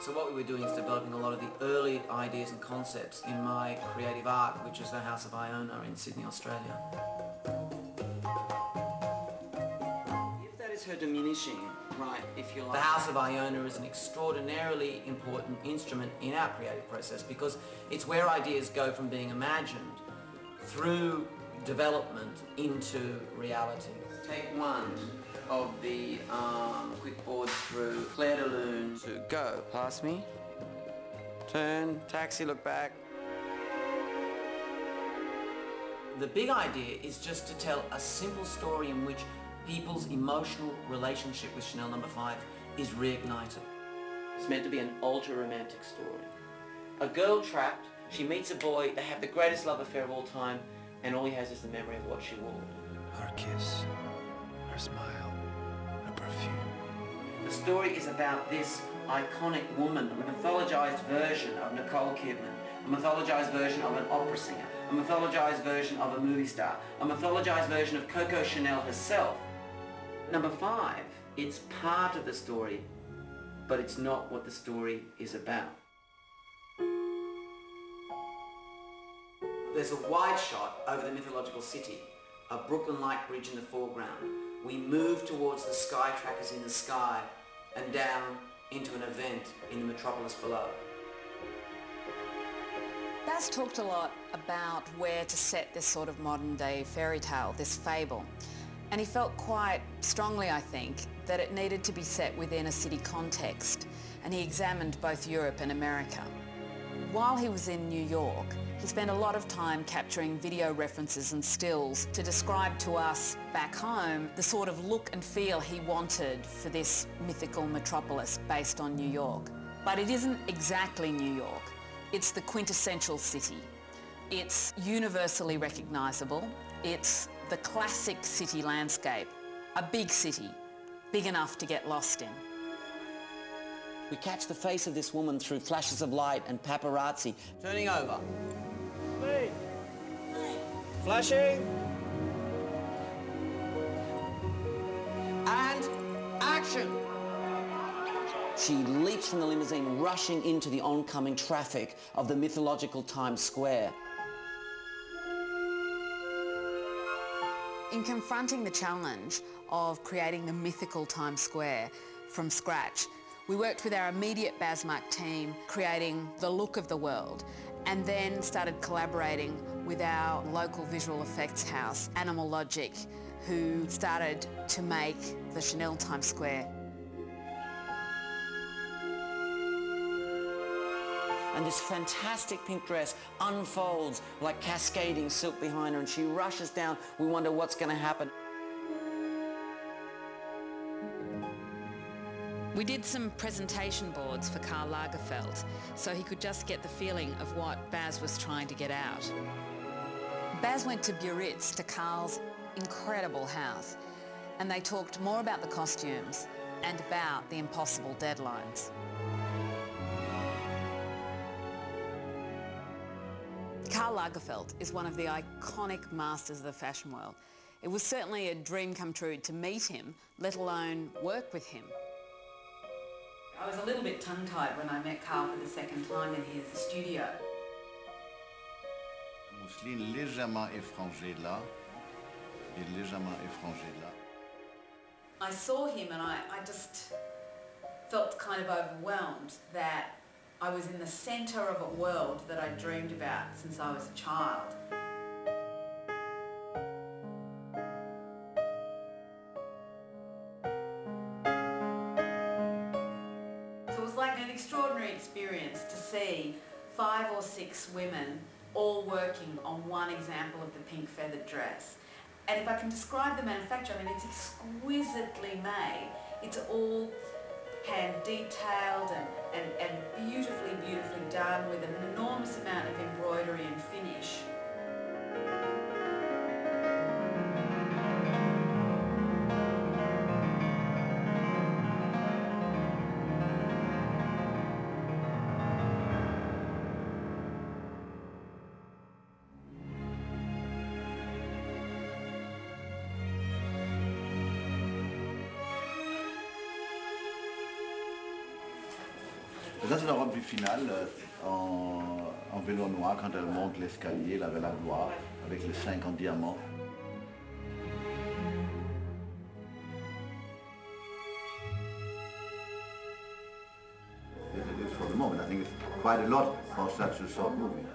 So what we were doing is developing a lot of the early ideas and concepts in my creative arc, which is the House of Iona in Sydney, Australia. If that is her diminishing, right, if you like. The House of Iona is an extraordinarily important instrument in our creative process because it's where ideas go from being imagined through development into reality. Take one of the quick boards through Claire de Lune to go. Pass me. Turn, taxi, look back. The big idea is just to tell a simple story in which people's emotional relationship with Chanel No. 5 is reignited. It's meant to be an ultra-romantic story. A girl trapped, she meets a boy, they have the greatest love affair of all time, and all he has is the memory of what she wore. Her kiss, her smile, her perfume. The story is about this iconic woman, a mythologized version of Nicole Kidman, a mythologized version of an opera singer, a mythologized version of a movie star, a mythologized version of Coco Chanel herself. Number 5, it's part of the story, but it's not what the story is about. There's a wide shot over the mythological city, a Brooklyn Light Bridge in the foreground. We move towards the sky trackers in the sky and down into an event in the metropolis below. Baz talked a lot about where to set this sort of modern day fairy tale, this fable. And he felt quite strongly, I think, that it needed to be set within a city context. And he examined both Europe and America. While he was in New York, he spent a lot of time capturing video references and stills to describe to us back home the sort of look and feel he wanted for this mythical metropolis based on New York. But it isn't exactly New York. It's the quintessential city. It's universally recognisable. It's the classic city landscape. A big city, big enough to get lost in. We catch the face of this woman through flashes of light and paparazzi. Turning over. Wait. Flashing. And action! She leaps from the limousine, rushing into the oncoming traffic of the mythological Times Square. In confronting the challenge of creating the mythical Times Square from scratch, we worked with our immediate Basmark team, creating the look of the world, and then started collaborating with our local visual effects house, Animal Logic, who started to make the Chanel Times Square. And this fantastic pink dress unfolds like cascading silk behind her, and she rushes down. We wonder what's going to happen. We did some presentation boards for Karl Lagerfeld so he could just get the feeling of what Baz was trying to get out. Baz went to Biarritz, to Karl's incredible house, and they talked more about the costumes and about the impossible deadlines. Karl Lagerfeld is one of the iconic masters of the fashion world. It was certainly a dream come true to meet him, let alone work with him. I was a little bit tongue-tied when I met Karl for the second time in his studio. Mousseline légèrement effrangée là et légèrement effrangée là. I saw him and I just felt kind of overwhelmed that I was in the centre of a world that I'd dreamed about since I was a child. So it was like an extraordinary experience to see 5 or 6 women all working on one example of the pink feathered dress. And if I can describe the manufacture, I mean, it's exquisitely made. It's all hand detailed and beautifully, beautifully done with an enormous amount of embroidery and finish. Ça, c'est la robe du final en vélo noir quand elle monte l'escalier, là, vers la gloire, avec les 5 en diamant. It's for the moment, I think it's quite a lot for such a short movie.